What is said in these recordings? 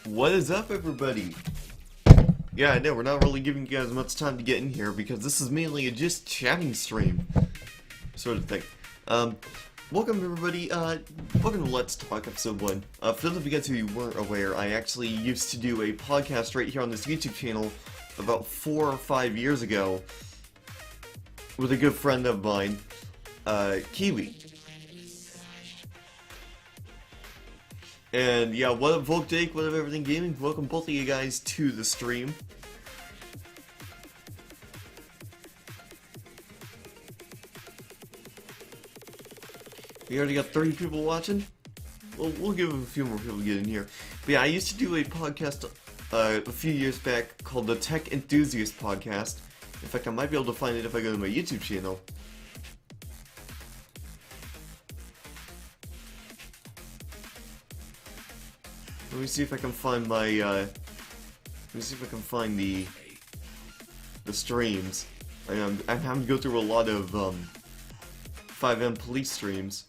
What is up, everybody? Yeah, I know, we're not really giving you guys much time to get in here because this is mainly a just chatting stream sort of thing. Welcome everybody, welcome to Let's Talk episode 1. For those of you guys who weren't aware, I actually used to do a podcast right here on this YouTube channel about 4 or 5 years ago with a good friend of mine, Kiwi. And yeah, what up Volk Jake, what up Everything Gaming, welcome both of you guys to the stream. We already got 30 people watching? Well, we'll give a few more people to get in here. But yeah, I used to do a podcast a few years back called the Tech Enthusiast Podcast. In fact, I might be able to find it if I go to my YouTube channel. Let me see if I can find my, let me see if I can find the streams. I'm having to go through a lot of, FiveM police streams.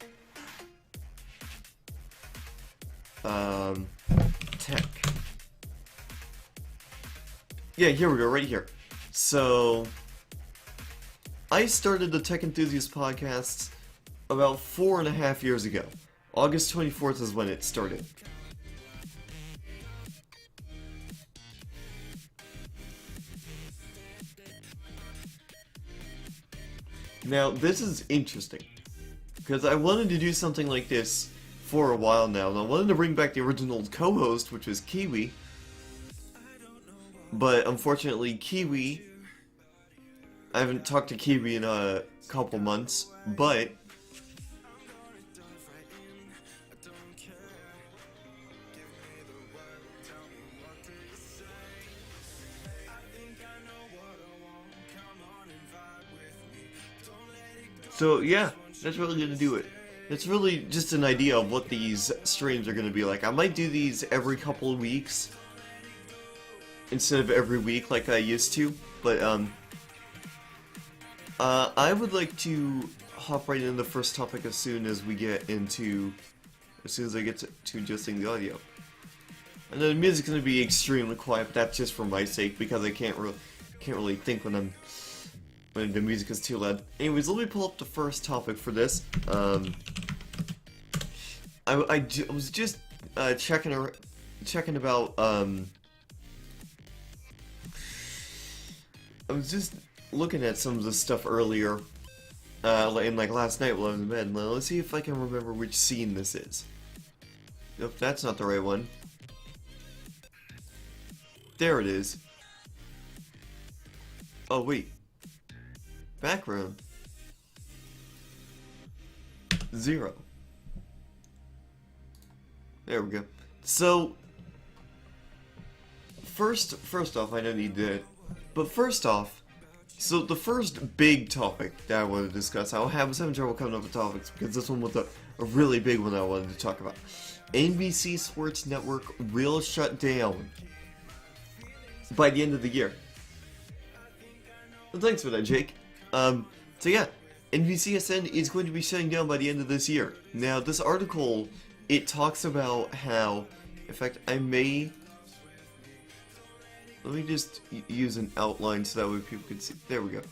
Tech. Yeah, here we go, right here. So, I started the Tech Enthusiast Podcast about 4.5 years ago. August 24th is when it started. Now, this is interesting, because I wanted to do something like this for a while now, and I wanted to bring back the original co-host, which was Kiwi, but unfortunately Kiwi, I haven't talked to Kiwi in a couple months, but so yeah, that's really gonna do it. It's really just an idea of what these streams are gonna be like. I might do these every couple of weeks instead of every week like I used to, but I would like to hop right into the first topic as soon as I get to adjusting the audio. And the music's gonna be extremely quiet, but that's just for my sake because I can't really think when the music is too loud. Anyways, let me pull up the first topic for this. I was just checking about. I was just looking at some of the stuff earlier, and like last night while I was in bed. Now, let's see if I can remember which scene this is. Nope, that's not the right one. There it is. Oh wait. Background 0. There we go. So first off, I don't need that. But first off, so the first big topic that I want to discuss, I was having trouble coming up with topics because this one was a really big one I wanted to talk about. NBC Sports Network will shut down by the end of the year. Well, thanks for that, Jake. So yeah, NBCSN is going to be shutting down by the end of this year. Now, this article, it talks about how, in fact, let me just use an outline so that way people can see. There we go.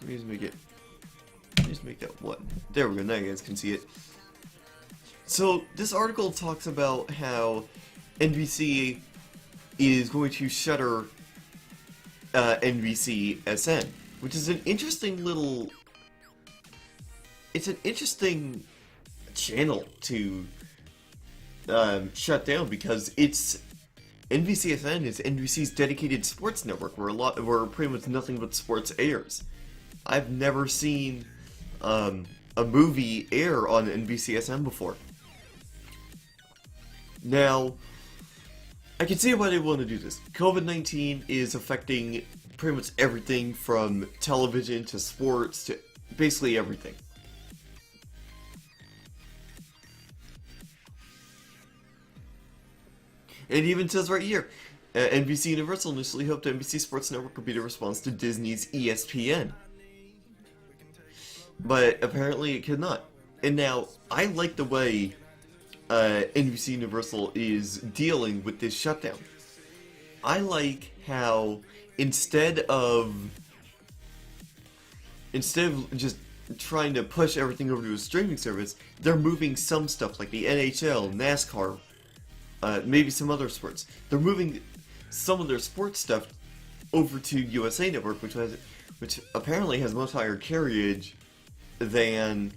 Let me just make that one. There we go, now you guys can see it. So, this article talks about how NBC is going to shutter NBCSN. Which is an interesting little... It's an interesting channel to shut down because it's... NBCSN is NBC's dedicated sports network where pretty much nothing but sports airs. I've never seen a movie air on NBCSN before. Now, I can see why they want to do this. COVID-19 is affecting pretty much everything from television to sports to basically everything. It even says right here, NBC Universal initially hoped NBC Sports Network would be the response to Disney's ESPN. But apparently it could not. And now, I like the way NBC Universal is dealing with this shutdown. I like how instead of just trying to push everything over to a streaming service, they're moving some stuff like the NHL, NASCAR, maybe some other sports. They're moving some of their sports stuff over to USA Network, which apparently has much higher carriage than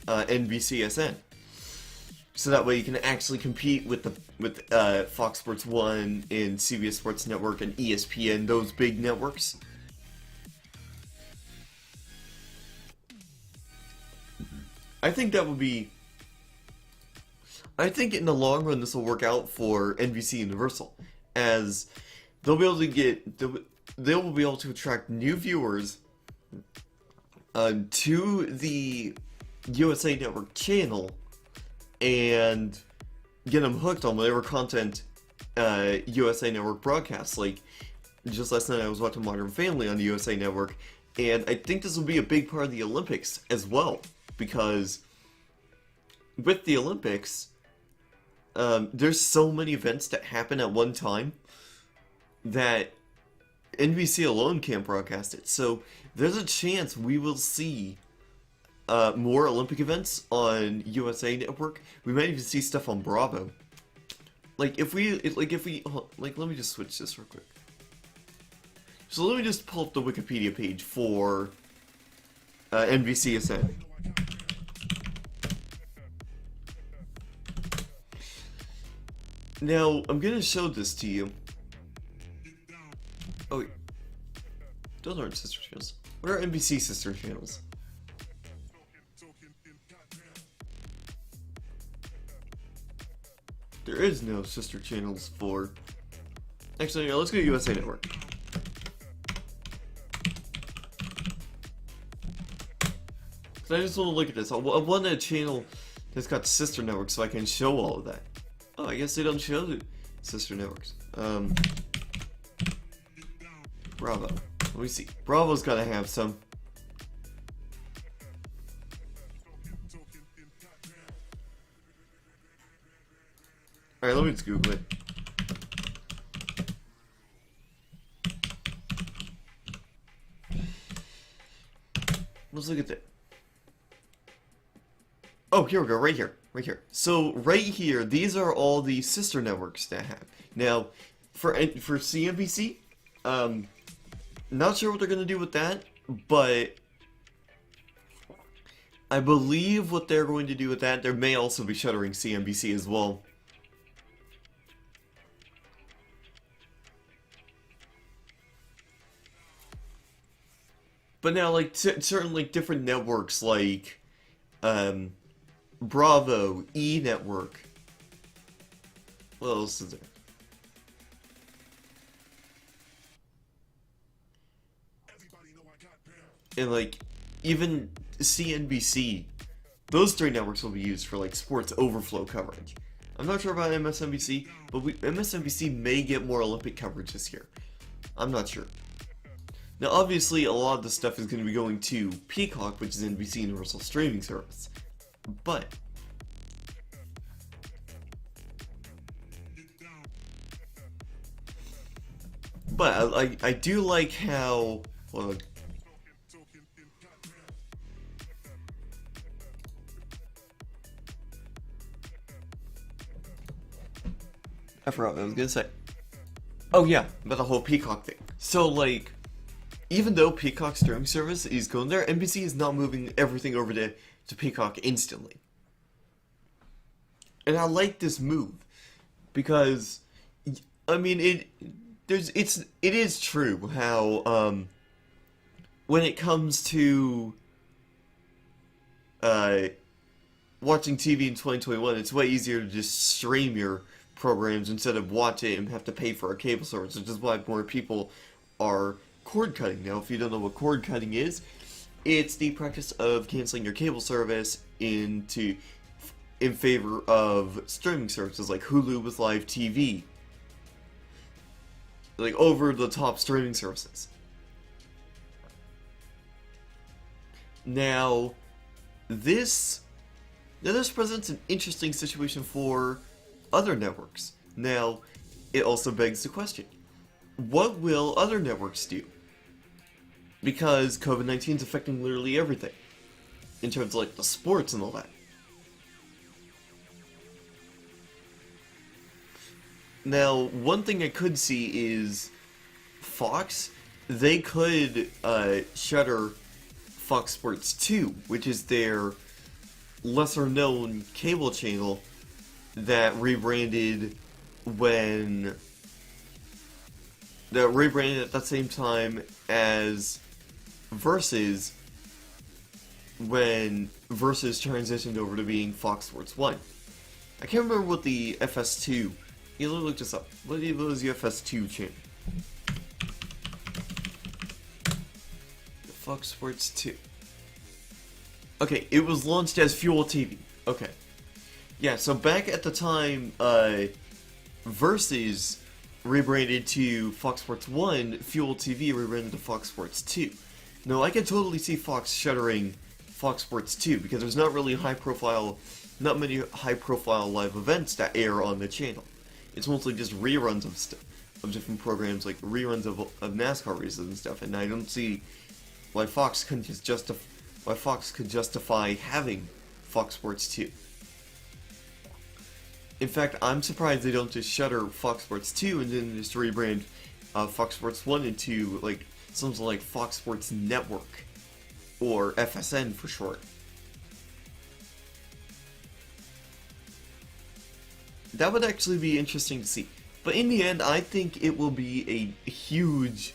NBCSN. So that way you can actually compete with Fox Sports 1 and CBS Sports Network and ESPN, those big networks. I think in the long run this will work out for NBC Universal, as they'll be able to attract new viewers to the USA Network channel and get them hooked on whatever content USA Network broadcasts. Like, just last night I was watching Modern Family on the USA Network, and I think this will be a big part of the Olympics as well, because with the Olympics, there's so many events that happen at one time that NBC alone can't broadcast it. So there's a chance we will see more Olympic events on USA Network. We might even see stuff on Bravo. Let me just switch this real quick. So let me just pull up the Wikipedia page for NBCSN. Now, I'm gonna show this to you. Oh, wait. Those aren't sister channels. What are NBC sister channels? There is no sister channels for... Actually, let's go to USA Network. So I just want to look at this. I want a channel that's got sister networks so I can show all of that. Oh, I guess they don't show the sister networks. Bravo. Let me see. Bravo's gotta have some. Alright, let me just Google it. Let's look at that. Oh, here we go, right here. Right here. So, right here, these are all the sister networks that have. Now, for CNBC, not sure what they're going to do with that, but I believe what they're going to do with that, there may also be shuttering CNBC as well. But now, like, certain, like, different networks, like, Bravo, E Network. What else is there? And, like, even CNBC, those three networks will be used for, like, sports overflow coverage. I'm not sure about MSNBC, but MSNBC may get more Olympic coverage this year. I'm not sure. Now, obviously, a lot of the stuff is going to be going to Peacock, which is NBC Universal streaming service. But I do like how, well, I forgot what I was gonna say. Oh yeah, about the whole Peacock thing. So, like, even though Peacock's streaming service is going there, NBC is not moving everything over to Peacock instantly. And I like this move because, I mean, it is true how when it comes to watching TV in 2021, it's way easier to just stream your programs instead of watch it and have to pay for a cable service, which is why more people are cord cutting. Now, if you don't know what cord cutting is, it's the practice of canceling your cable service in favor of streaming services like Hulu with live TV, like over-the-top streaming services. Now, this Now this presents an interesting situation for other networks. Now, it also begs the question, what will other networks do? Because COVID-19 is affecting literally everything, in terms of like the sports and all that. Now, one thing I could see is Fox, they could shutter Fox Sports 2, which is their lesser known cable channel that rebranded at the same time as Versus, when Versus transitioned over to being Fox Sports 1. I can't remember what the FS2, you look this up, what was the FS2 channel? Fox Sports 2. Okay, it was launched as Fuel TV. Okay. Yeah, so back at the time, Versus rebranded to Fox Sports 1, Fuel TV rebranded to Fox Sports 2. Now, I can totally see Fox shuttering Fox Sports 2, because there's not really not many high-profile live events that air on the channel. It's mostly just reruns of stuff, of different programs, like reruns of NASCAR races and stuff, and I don't see why Fox could justify having Fox Sports 2. In fact, I'm surprised they don't just shutter Fox Sports 2 and then just rebrand Fox Sports 1 into like something like Fox Sports Network, or FSN for short. That would actually be interesting to see. But in the end, I think it will be a huge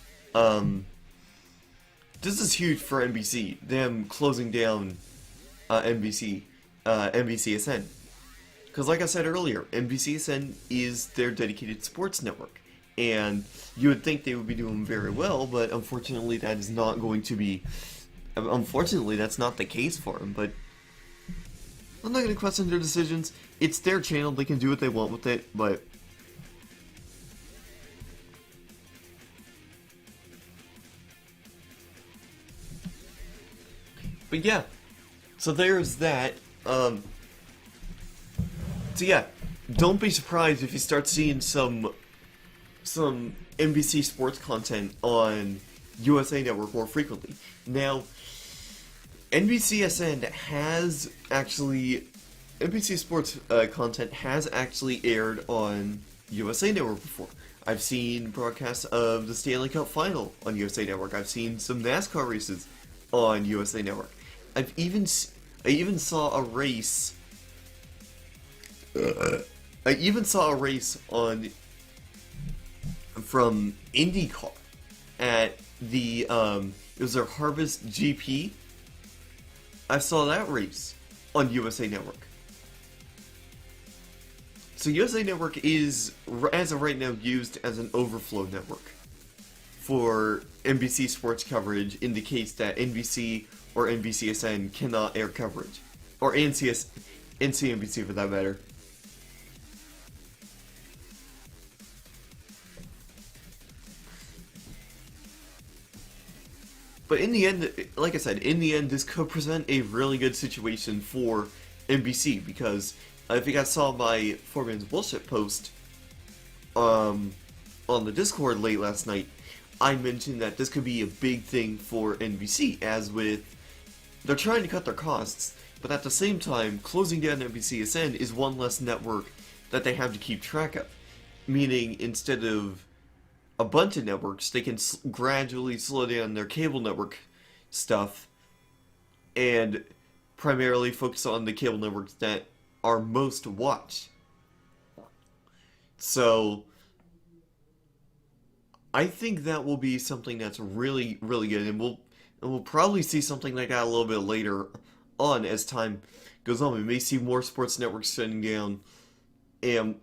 this is huge for NBC, them closing down NBCSN. Because like I said earlier, NBCSN is their dedicated sports network. And you would think they would be doing very well, but unfortunately that is not going to be... Unfortunately, that's not the case for them, but... I'm not going to question their decisions. It's their channel, they can do what they want with it, but... But yeah, so there's that. So yeah, don't be surprised if you start seeing some NBC sports content on USA Network more frequently. Now, NBCSN has actually, NBC sports content has actually aired on USA Network before. I've seen broadcasts of the Stanley Cup Final on USA Network. I've seen some NASCAR races on USA Network. I even saw a race. I even saw a race from IndyCar at the it was their Harvest GP. I saw that race on USA Network. So USA Network is, as of right now, used as an overflow network for NBC sports coverage in the case that NBC or NBCSN cannot air coverage. Or NCNBC for that matter. But in the end, like I said, in the end, this could present a really good situation for NBC, because if you guys saw my FiveM's bullshit post on the Discord late last night, I mentioned that this could be a big thing for NBC, as with, they're trying to cut their costs, but at the same time, closing down NBCSN is one less network that they have to keep track of. Meaning, instead of a bunch of networks, they can gradually slow down their cable network stuff and primarily focus on the cable networks that are most watched. So, I think that will be something that's really, really good, and we'll probably see something like that a little bit later on as time goes on. We may see more sports networks shutting down and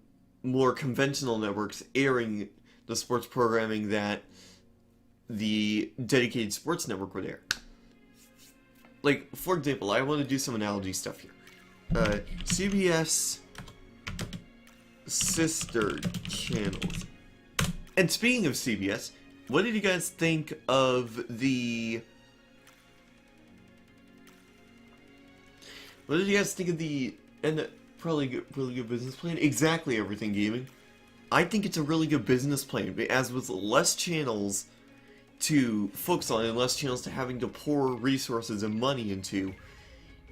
more conventional networks airing the sports programming that the dedicated sports network would air. Like, for example, I want to do some analogy stuff here. CBS sister channels. And speaking of CBS, what did you guys think of the What did you guys think of probably really good business plan? Exactly everything gaming. I think it's a really good business plan, as with less channels to focus on and less channels to having to pour resources and money into.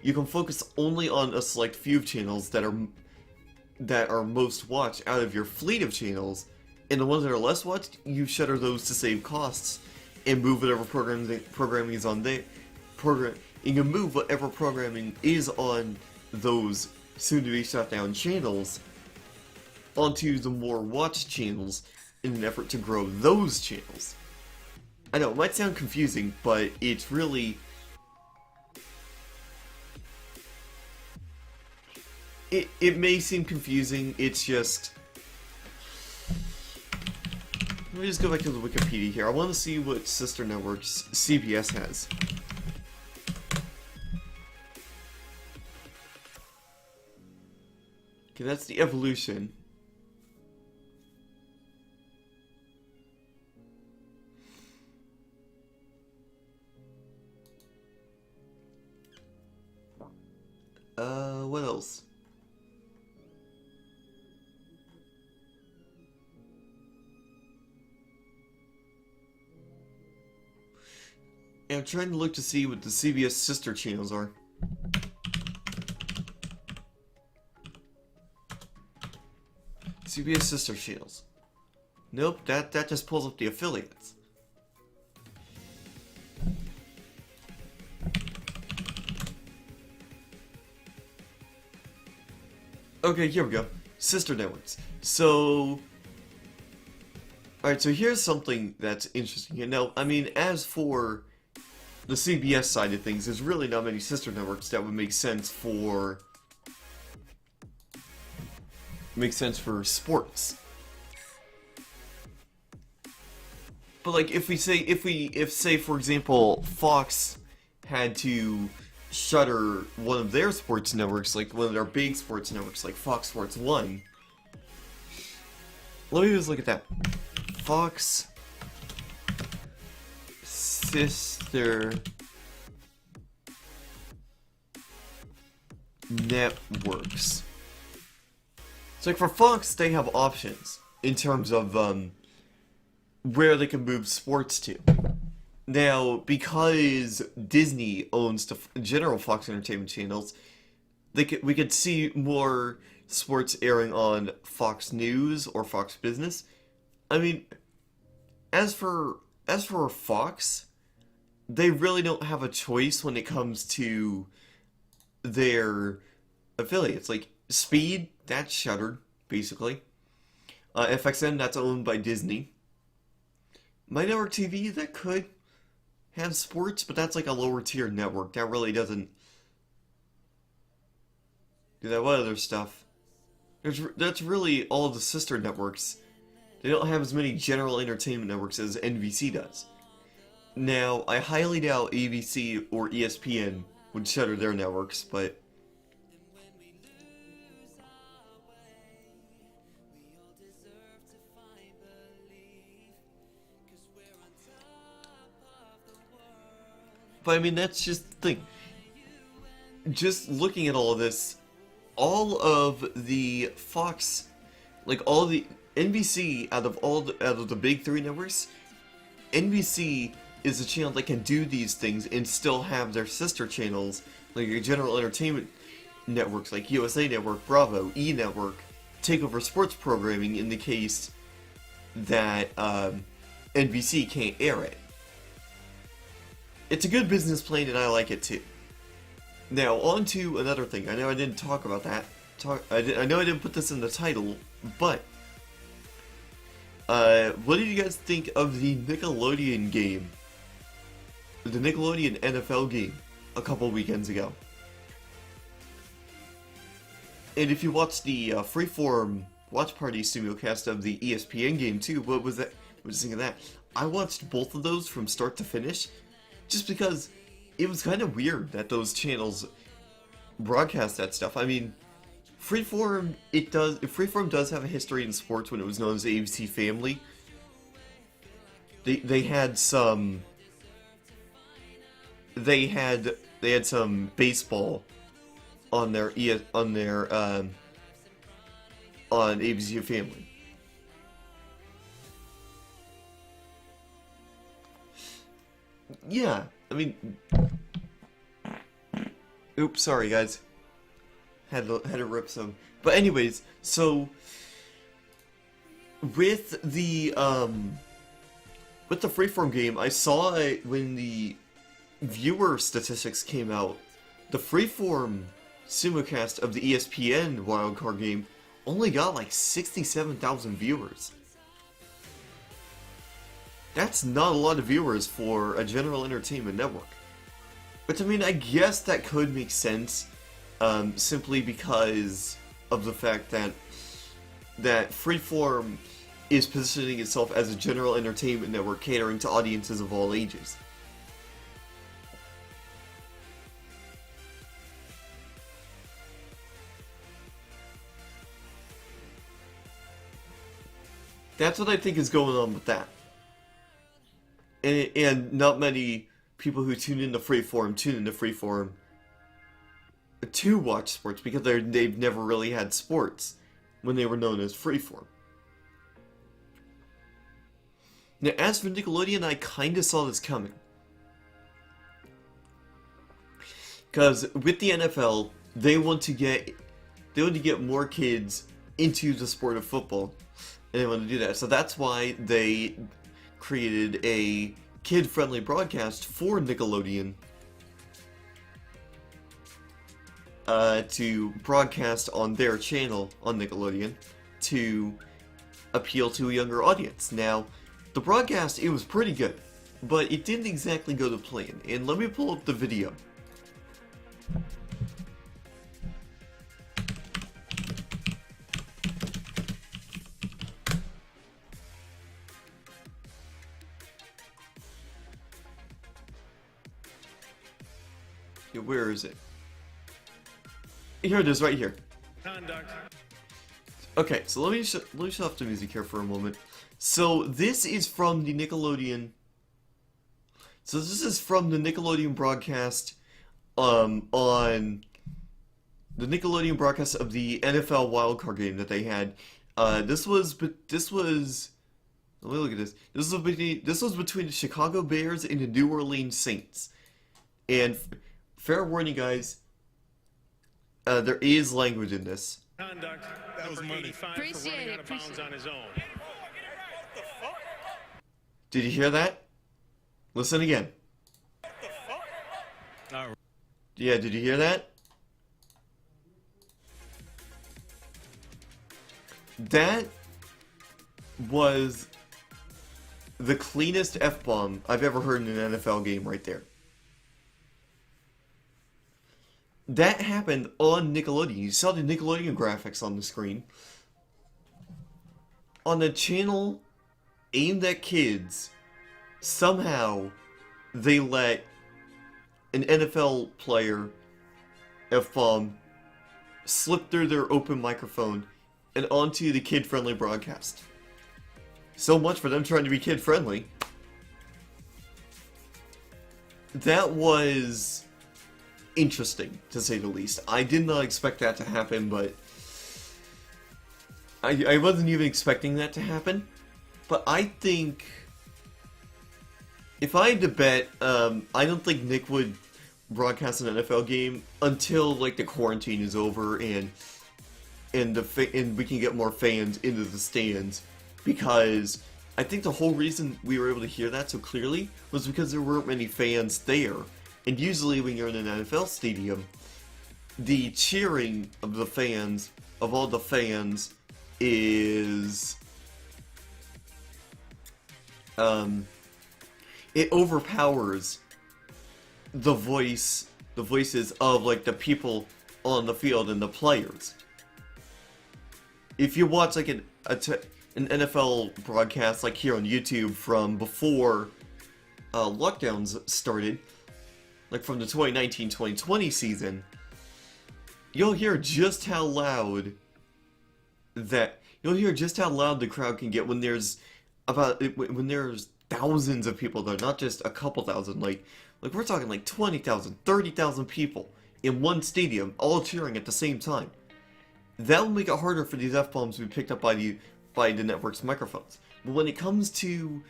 You can focus only on a select few channels that are most watched out of your fleet of channels, and the ones that are less watched, you shutter those to save costs and move whatever programming is on there. You can move whatever programming is on those soon-to-be shut down channels onto the more watched channels in an effort to grow those channels. I know, it might sound confusing, but it's really... It may seem confusing, it's just... Let me just go back to the Wikipedia here. I want to see what sister networks CBS has. Okay, that's the evolution. What else? Yeah, I'm trying to look to see what the CBS sister channels are. CBS sister channels. Nope, that just pulls up the affiliates. Okay, here we go. Sister networks. So... Alright, so here's something that's interesting. You know, I mean, as for the CBS side of things, there's really not many sister networks that would make sense for sports. But like, if say for example Fox had to shutter one of their sports networks, like one of their big sports networks, like Fox Sports 1. Let me just look at that. Fox sister networks. So like for Fox, they have options in terms of where they can move sports to. Now, because Disney owns the general Fox Entertainment channels, we could see more sports airing on Fox News or Fox Business. I mean, as for Fox, they really don't have a choice when it comes to their affiliates. Like Speed, that's shuttered basically. FXM, that's owned by Disney. My Network TV, that could have sports, but that's like a lower tier network. That really doesn't do that. What other stuff? That's really all of the sister networks. They don't have as many general entertainment networks as NBC does. Now, I highly doubt ABC or ESPN would shutter their networks, but... But I mean, that's just the thing. Just looking at all of this, all of the Fox, like all the NBC out of the big three networks, NBC is a channel that can do these things and still have their sister channels, like your general entertainment networks like USA Network, Bravo, E Network, take over sports programming in the case that NBC can't air it. It's a good business plan and I like it too. Now, on to another thing. I know I didn't talk about that. I know I didn't put this in the title, but what did you guys think of the Nickelodeon game? The Nickelodeon NFL game a couple weekends ago. And if you watched the Freeform Watch Party simulcast of the ESPN game too, what was that? What did you think of that? I watched both of those from start to finish, just because it was kind of weird that those channels broadcast that stuff. I mean, Freeform does have a history in sports when it was known as ABC Family. They had some baseball on their on ABC Family. Yeah, I mean, oops, sorry guys, had to rip some. But anyways, so with the Freeform game, I saw when the viewer statistics came out, the Freeform simulcast of the ESPN wildcard game only got like 67,000 viewers. That's not a lot of viewers for a general entertainment network. But I mean, I guess that could make sense, simply because of the fact that Freeform is positioning itself as a general entertainment network catering to audiences of all ages. That's what I think is going on with that. And not many people who tune into Freeform to watch sports, because they've never really had sports when they were known as Freeform. Now, as for Nickelodeon, I kind of saw this coming. Because with the NFL, they want to get more kids into the sport of football, and they want to do that. So that's why they created a kid-friendly broadcast for Nickelodeon to broadcast on their channel on Nickelodeon to appeal to a younger audience. Now, the broadcast, it was pretty good, but it didn't exactly go to plan. And let me pull up the video. Yeah, where is it? Here it is, right here. Conduct. Okay, so let me shut off the music here for a moment. So this is from the Nickelodeon. So this is from the Nickelodeon broadcast, on the Nickelodeon broadcast of the NFL wildcard game that they had. This was. Let me look at this. This was between the Chicago Bears and the New Orleans Saints. And fair warning, guys. There is language in this. Conduct. That was money. Appreciate it. On his own. Did you hear that? Listen again. Yeah, did you hear that? That was the cleanest F-bomb I've ever heard in an NFL game right there. That happened on Nickelodeon. You saw the Nickelodeon graphics on the screen. On a channel aimed at kids, somehow they let an NFL player, F-bomb, slip through their open microphone and onto the kid-friendly broadcast. So much for them trying to be kid-friendly. That was interesting, to say the least. I did not expect that to happen, but I wasn't even expecting that to happen. But I think, if I had to bet, I don't think Nick would broadcast an NFL game until like the quarantine is over and we can get more fans into the stands, because I think the whole reason we were able to hear that so clearly was because there weren't many fans there. And usually when you're in an NFL stadium, the cheering of the fans, of all the fans, is it overpowers the voices of like the people on the field and the players. If you watch like an NFL broadcast like here on YouTube from before lockdowns started, like from the 2019-2020 season, you'll hear just how loud the crowd can get when there's thousands of people there, not just a couple thousand. Like we're talking like 20,000, 30,000 people in one stadium, all cheering at the same time. That will make it harder for these F-bombs to be picked up by the network's microphones. But when it comes to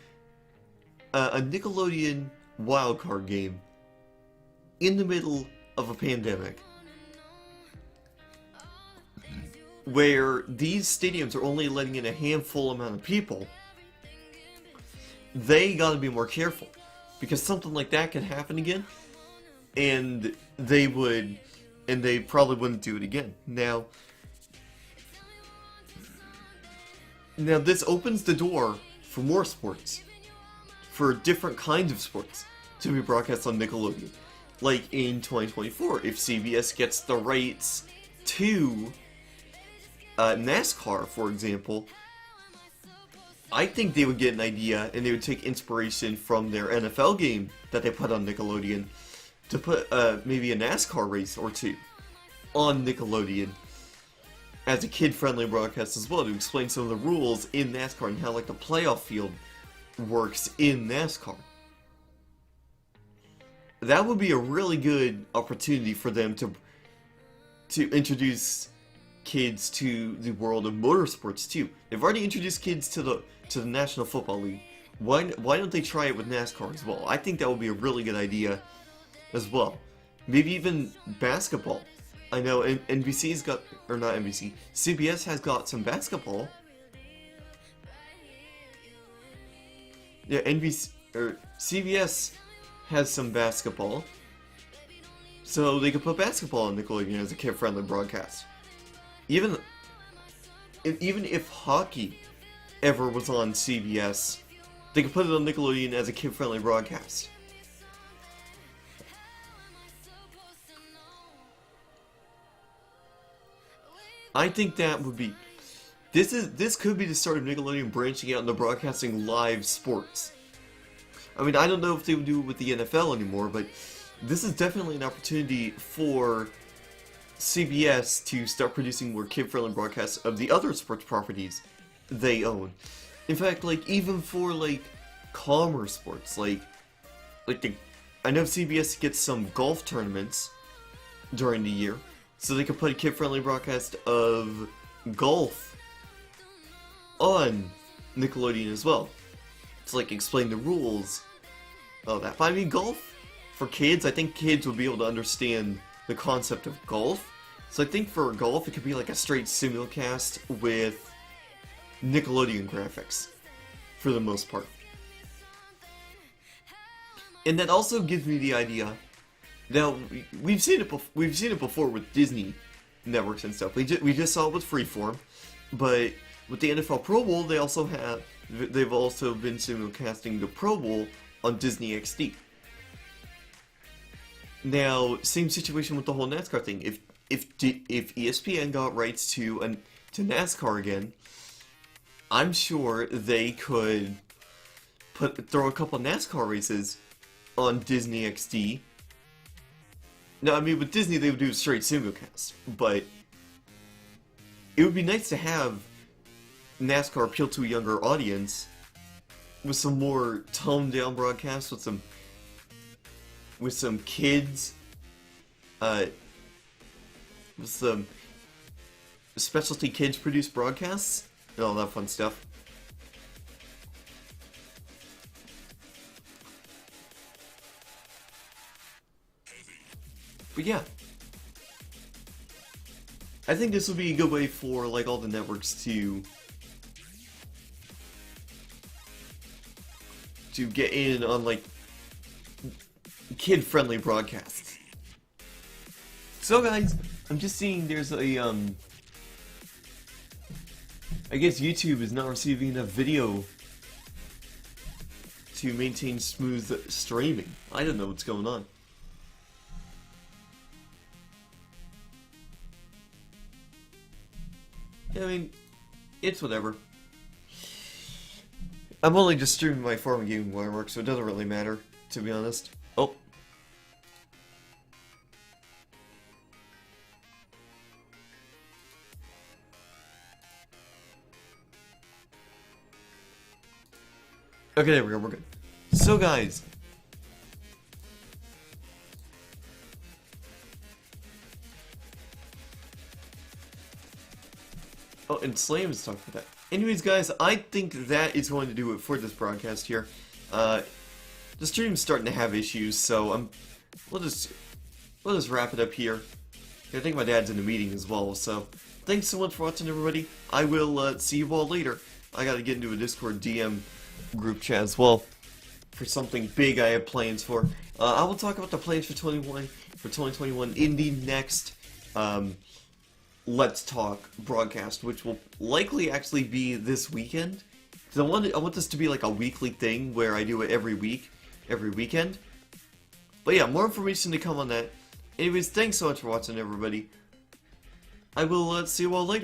a Nickelodeon wildcard game in the middle of a pandemic, where these stadiums are only letting in a handful amount of people, they gotta be more careful. Because something like that could happen again, and they probably wouldn't do it again. Now this opens the door for more sports, for different kinds of sports, to be broadcast on Nickelodeon. Like in 2024, if CBS gets the rights to NASCAR, for example, I think they would get an idea and they would take inspiration from their NFL game that they put on Nickelodeon to put maybe a NASCAR race or two on Nickelodeon as a kid-friendly broadcast as well, to explain some of the rules in NASCAR and how like the playoff field works in NASCAR. That would be a really good opportunity for them to introduce kids to the world of motorsports too. They've already introduced kids to the National Football League. Why don't they try it with NASCAR as well? I think that would be a really good idea as well. Maybe even basketball. I know NBC's got, or not NBC, CBS has got some basketball. Yeah, CBS has some basketball. So they could put basketball on Nickelodeon as a kid-friendly broadcast. Even if hockey ever was on CBS, they could put it on Nickelodeon as a kid-friendly broadcast. I think that would be... This could be the start of Nickelodeon branching out into broadcasting live sports. I mean, I don't know if they would do it with the NFL anymore, but this is definitely an opportunity for CBS to start producing more kid-friendly broadcasts of the other sports properties they own. In fact, like, even for, like, calmer sports, I know CBS gets some golf tournaments during the year, so they could put a kid-friendly broadcast of golf on Nickelodeon as well. To, like, explain the rules of that. But I mean, golf, for kids, I think kids would be able to understand the concept of golf. So I think for golf, it could be like a straight simulcast with Nickelodeon graphics, for the most part. And that also gives me the idea. Now, we've seen it before with Disney networks and stuff. We just saw it with Freeform, but with the NFL Pro Bowl, they've also been simulcasting the Pro Bowl on Disney XD. Now, same situation with the whole NASCAR thing. If ESPN got rights to NASCAR again, I'm sure they could throw a couple NASCAR races on Disney XD. Now, I mean, with Disney, they would do a straight simulcast, but it would be nice to have NASCAR appeal to a younger audience with some more toned-down broadcasts, with some kids, with some specialty kids-produced broadcasts, and all that fun stuff. But yeah, I think this would be a good way for like all the networks to get in on like kid-friendly broadcasts. So guys, I'm just seeing there's a I guess YouTube is not receiving enough video to maintain smooth streaming. I don't know what's going on. I mean, it's whatever. I'm only just streaming my farming game while I work, so it doesn't really matter, to be honest. Oh. Okay, there we go, we're good. So guys, Oh, and Slam is talking about that. Anyways, guys, I think that is going to do it for this broadcast here. The stream's starting to have issues, so we'll just wrap it up here. I think my dad's in a meeting as well, so thanks so much for watching, everybody. I will see you all later. I gotta get into a Discord DM group chat as well for something big I have plans for. I will talk about the plans for 2021 in the next Let's Talk broadcast, which will likely actually be this weekend. Because I want this to be like a weekly thing where I do it every weekend. But yeah, more information to come on that. Anyways, thanks so much for watching, everybody. I will see you all later.